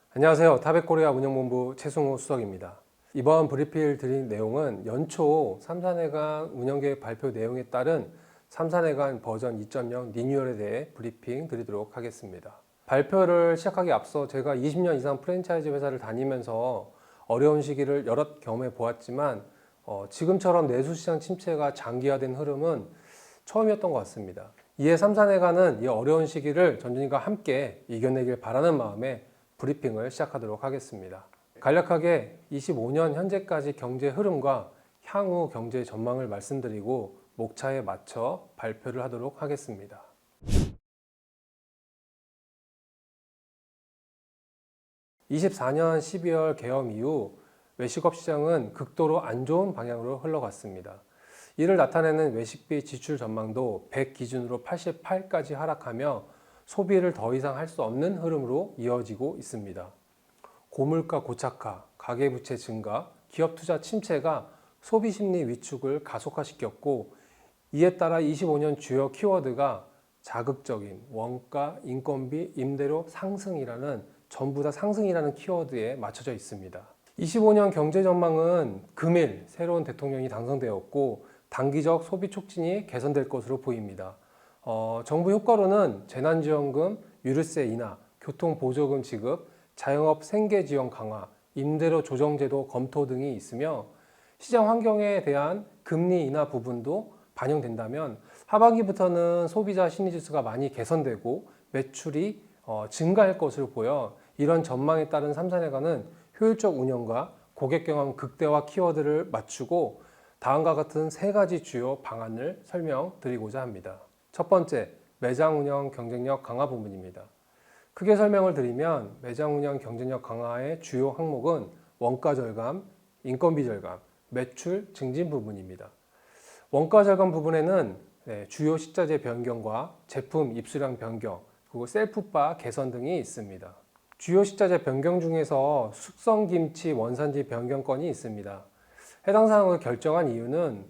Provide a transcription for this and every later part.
안녕하세요. 타백코리아 운영본부 최승호 수석입니다. 이번 브리핑을 드린 내용은 연초 3사내간 운영계획 발표 내용에 따른 3사내간 버전 2.0 리뉴얼에 대해 브리핑 드리도록 하겠습니다. 발표를 시작하기 앞서 제가 20년 이상 프랜차이즈 회사를 다니면서 어려운 시기를 여럿 경험해 보았지만 지금처럼 내수시장 침체가 장기화된 흐름은 처음이었던 것 같습니다. 이에 3사내간은 이 어려운 시기를 전준이가 함께 이겨내길 바라는 마음에 브리핑을 시작하도록 하겠습니다. 간략하게 25년 현재까지 경제 흐름과 향후 경제 전망을 말씀드리고 목차에 맞춰 발표를 하도록 하겠습니다. (2024년 12월) 개엄 이후 외식업 시장은 극도로 안 좋은 방향으로 흘러갔습니다. 이를 나타내는 외식비 지출 전망도 100 기준으로 88까지 하락하며 소비를 더 이상 할 수 없는 흐름으로 이어지고 있습니다. 고물가 고착화, 가계부채 증가, 기업 투자 침체가 소비 심리 위축을 가속화시켰고, 이에 따라 25년 주요 키워드가 자극적인 원가, 인건비, 임대료 상승이라는 전부 다 상승이라는 키워드에 맞춰져 있습니다. 25년 경제 전망은 금일 새로운 대통령이 당선되었고 단기적 소비 촉진이 개선될 것으로 보입니다. 정부 효과로는 재난지원금, 유류세 인하, 교통보조금 지급, 자영업 생계지원 강화, 임대료 조정제도 검토 등이 있으며 시장 환경에 대한 금리 인하 부분도 반영된다면 하반기부터는 소비자 심리지수가 많이 개선되고 매출이 증가할 것으로 보여 이런 전망에 따른 3사내간은 효율적 운영과 고객 경험 극대화 키워드를 맞추고 다음과 같은 세 가지 주요 방안을 설명드리고자 합니다. 첫 번째, 매장 운영 경쟁력 강화 부분입니다. 크게 설명을 드리면 매장 운영 경쟁력 강화의 주요 항목은 원가 절감, 인건비 절감, 매출 증진 부분입니다. 원가 절감 부분에는 주요 식자재 변경과 제품 입수량 변경, 그리고 셀프바 개선 등이 있습니다. 주요 식자재 변경 중에서 숙성김치 원산지 변경 건이 있습니다. 해당 사항을 결정한 이유는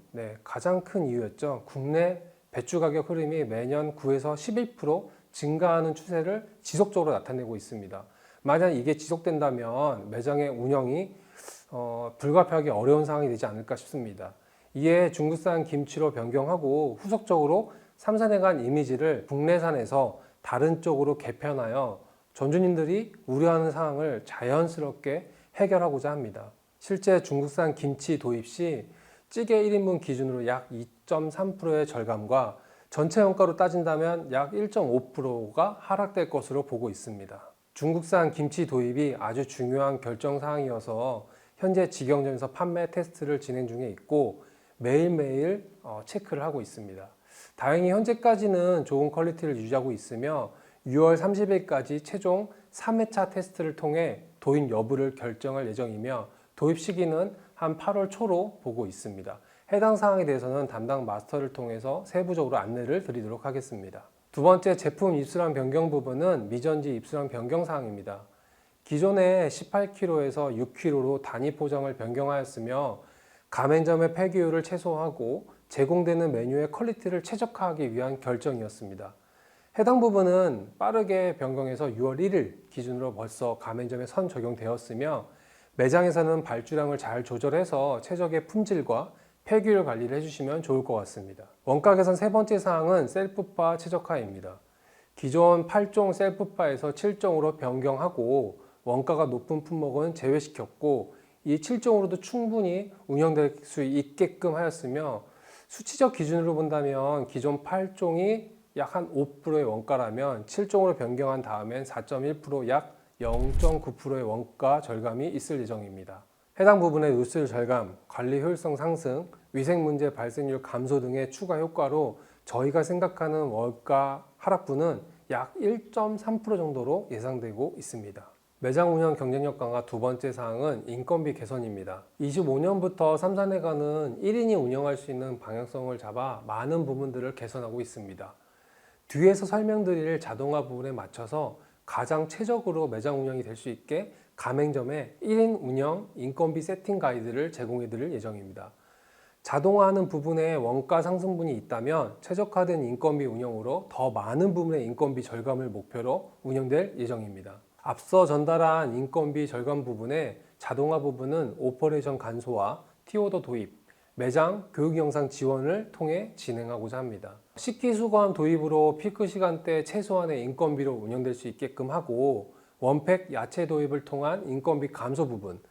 가장 큰 이유였죠. 국내 배추 가격 흐름이 매년 9에서 11% 증가하는 추세를 지속적으로 나타내고 있습니다. 만약 이게 지속된다면 매장의 운영이 불가피하기 어려운 상황이 되지 않을까 싶습니다. 이에 중국산 김치로 변경하고 후속적으로 3사내간 이미지를 국내산에서 다른 쪽으로 개편하여 전주님들이 우려하는 상황을 자연스럽게 해결하고자 합니다. 실제 중국산 김치 도입 시 찌개 1인분 기준으로 약 2.3%의 절감과 전체 원가로 따진다면 약 1.5%가 하락될 것으로 보고 있습니다. 중국산 김치 도입이 아주 중요한 결정사항이어서 현재 직영점에서 판매 테스트를 진행 중에 있고 매일매일 체크를 하고 있습니다. 다행히 현재까지는 좋은 퀄리티를 유지하고 있으며 6월 30일까지 최종 3회차 테스트를 통해 도입 여부를 결정할 예정이며 도입 시기는 한 8월 초로 보고 있습니다. 해당 사항에 대해서는 담당 마스터를 통해서 세부적으로 안내를 드리도록 하겠습니다. 두 번째, 제품 입수량 변경 부분은 미전지 입수량 변경 사항입니다. 기존에 18kg에서 6kg로 단위 포장을 변경하였으며 가맹점의 폐기율을 최소화하고 제공되는 메뉴의 퀄리티를 최적화하기 위한 결정이었습니다. 해당 부분은 빠르게 변경해서 6월 1일 기준으로 벌써 가맹점에 선 적용되었으며 매장에서는 발주량을 잘 조절해서 최적의 품질과 폐기율 관리를 해주시면 좋을 것 같습니다. 원가 개선 세 번째 사항은 셀프바 최적화입니다. 기존 8종 셀프바에서 7종으로 변경하고 원가가 높은 품목은 제외시켰고 이 7종으로도 충분히 운영될 수 있게끔 하였으며 수치적 기준으로 본다면 기존 8종이 약 한 5%의 원가라면 7종으로 변경한 다음엔 4.1% 약 0.9%의 원가 절감이 있을 예정입니다. 해당 부분의 누출 절감, 관리 효율성 상승, 위생 문제 발생률 감소 등의 추가 효과로 저희가 생각하는 원가 하락분은 약 1.3% 정도로 예상되고 있습니다. 매장 운영 경쟁력 강화 두 번째 사항은 인건비 개선입니다. 25년부터 3사내간은 1인이 운영할 수 있는 방향성을 잡아 많은 부분들을 개선하고 있습니다. 뒤에서 설명드릴 자동화 부분에 맞춰서 가장 최적으로 매장 운영이 될 수 있게 가맹점에 1인 운영 인건비 세팅 가이드를 제공해 드릴 예정입니다. 자동화하는 부분에 원가 상승분이 있다면 최적화된 인건비 운영으로 더 많은 부분의 인건비 절감을 목표로 운영될 예정입니다. 앞서 전달한 인건비 절감 부분에 자동화 부분은 오퍼레이션 간소화, 티오더 도입, 매장 교육 영상 지원을 통해 진행하고자 합니다. 식기수거함 도입으로 피크 시간대 최소한의 인건비로 운영될 수 있게끔 하고, 원팩 야채 도입을 통한 인건비 감소 부분,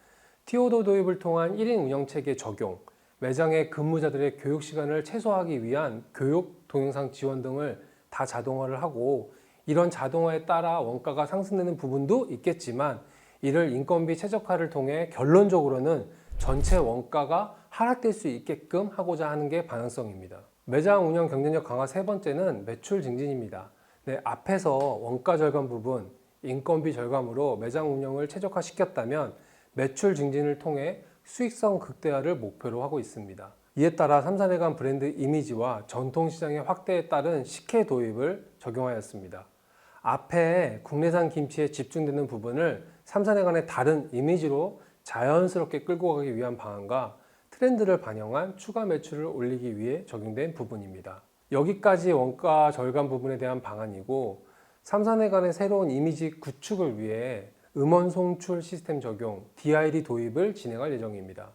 티오더 도입을 통한 1인 운영체계 적용, 매장의 근무자들의 교육 시간을 최소화하기 위한 교육 동영상 지원 등을 다 자동화를 하고, 이런 자동화에 따라 원가가 상승되는 부분도 있겠지만 이를 인건비 최적화를 통해 결론적으로는 전체 원가가 하락될 수 있게끔 하고자 하는 게 방향성입니다. 매장 운영 경쟁력 강화 세 번째는 매출 증진입니다. 네, 앞에서 원가 절감 부분, 인건비 절감으로 매장 운영을 최적화시켰다면 매출 증진을 통해 수익성 극대화를 목표로 하고 있습니다. 이에 따라 삼사내간 브랜드 이미지와 전통시장의 확대에 따른 식혜 도입을 적용하였습니다. 앞에 국내산 김치에 집중되는 부분을 삼사내간의 다른 이미지로 자연스럽게 끌고 가기 위한 방안과 트렌드를 반영한 추가 매출을 올리기 위해 적용된 부분입니다. 여기까지 원가 절감 부분에 대한 방안이고, 삼사내간의 새로운 이미지 구축을 위해 음원 송출 시스템 적용, DID 도입을 진행할 예정입니다.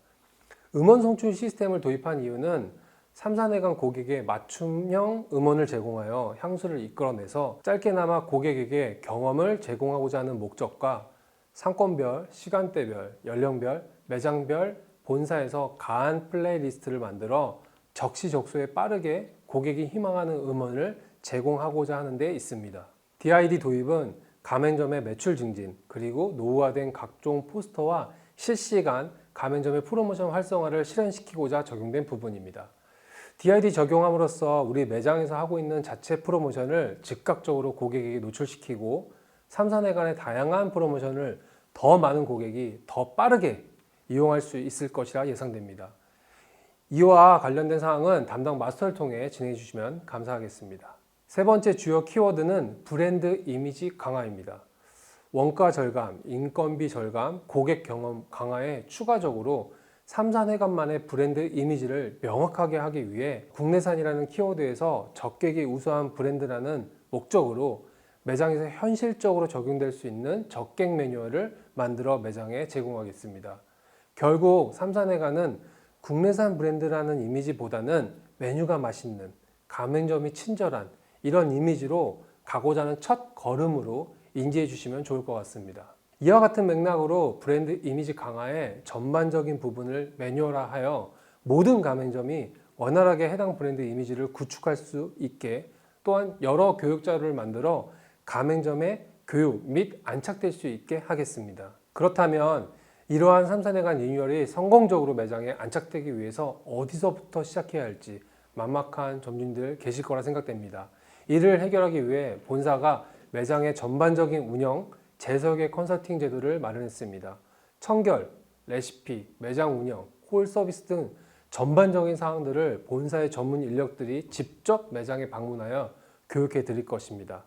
음원 송출 시스템을 도입한 이유는 삼사내간 고객에 맞춤형 음원을 제공하여 향수를 이끌어내서 짧게나마 고객에게 경험을 제공하고자 하는 목적과 상권별, 시간대별, 연령별, 매장별, 본사에서 가한 플레이리스트를 만들어 적시적소에 빠르게 고객이 희망하는 음원을 제공하고자 하는 데 있습니다. DID 도입은 가맹점의 매출 증진, 그리고 노후화된 각종 포스터와 실시간 가맹점의 프로모션 활성화를 실현시키고자 적용된 부분입니다. DID 적용함으로써 우리 매장에서 하고 있는 자체 프로모션을 즉각적으로 고객에게 노출시키고 삼사내간의 다양한 프로모션을 더 많은 고객이 더 빠르게 이용할 수 있을 것이라 예상됩니다. 이와 관련된 사항은 담당 마스터를 통해 진행해 주시면 감사하겠습니다. 세 번째 주요 키워드는 브랜드 이미지 강화입니다. 원가 절감, 인건비 절감, 고객 경험 강화에 추가적으로 삼사내간만의 브랜드 이미지를 명확하게 하기 위해 국내산이라는 키워드에서 적객이 우수한 브랜드라는 목적으로 매장에서 현실적으로 적용될 수 있는 적객 매뉴얼을 만들어 매장에 제공하겠습니다. 결국 삼사내간은 국내산 브랜드라는 이미지보다는 메뉴가 맛있는, 가맹점이 친절한 이런 이미지로 가고자 하는 첫 걸음으로 인지해 주시면 좋을 것 같습니다. 이와 같은 맥락으로 브랜드 이미지 강화의 전반적인 부분을 매뉴얼화하여 모든 가맹점이 원활하게 해당 브랜드 이미지를 구축할 수 있게, 또한 여러 교육 자료를 만들어 가맹점의 교육 및 안착될 수 있게 하겠습니다. 그렇다면 이러한 삼사내간 리뉴얼이 성공적으로 매장에 안착되기 위해서 어디서부터 시작해야 할지 막막한 점주님들 계실 거라 생각됩니다. 이를 해결하기 위해 본사가 매장의 전반적인 운영, 재설계 컨설팅 제도를 마련했습니다. 청결, 레시피, 매장 운영, 홀 서비스 등 전반적인 사항들을 본사의 전문 인력들이 직접 매장에 방문하여 교육해 드릴 것입니다.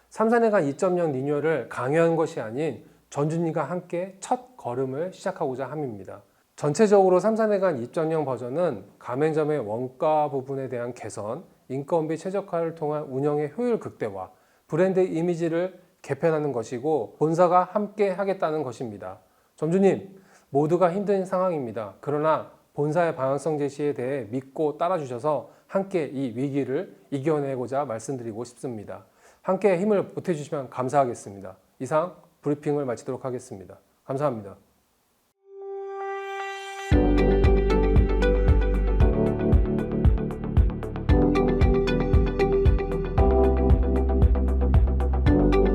삼사내간 2.0 리뉴얼을 강요한 것이 아닌 전주님과 함께 첫 걸음을 시작하고자 함입니다. 전체적으로 삼사내간 2.0 버전은 가맹점의 원가 부분에 대한 개선, 인건비 최적화를 통한 운영의 효율 극대화, 브랜드 이미지를 개편하는 것이고 본사가 함께 하겠다는 것입니다. 점주님, 모두가 힘든 상황입니다. 그러나 본사의 방향성 제시에 대해 믿고 따라주셔서 함께 이 위기를 이겨내고자 말씀드리고 싶습니다. 함께 힘을 보태주시면 감사하겠습니다. 이상 브리핑을 마치도록 하겠습니다. 감사합니다.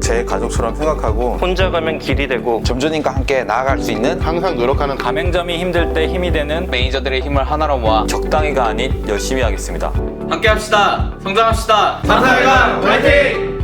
제 가족처럼 생각하고 혼자 가면 길이 되고 점주님과 함께 나아갈 수 있는 항상 노력하는 가맹점이 힘들 때 힘이 되는 매니저들의 힘을 하나로 모아 적당히가 아닌 열심히 하겠습니다. 함께 합시다. 성장합시다. 삼사내간 화이팅!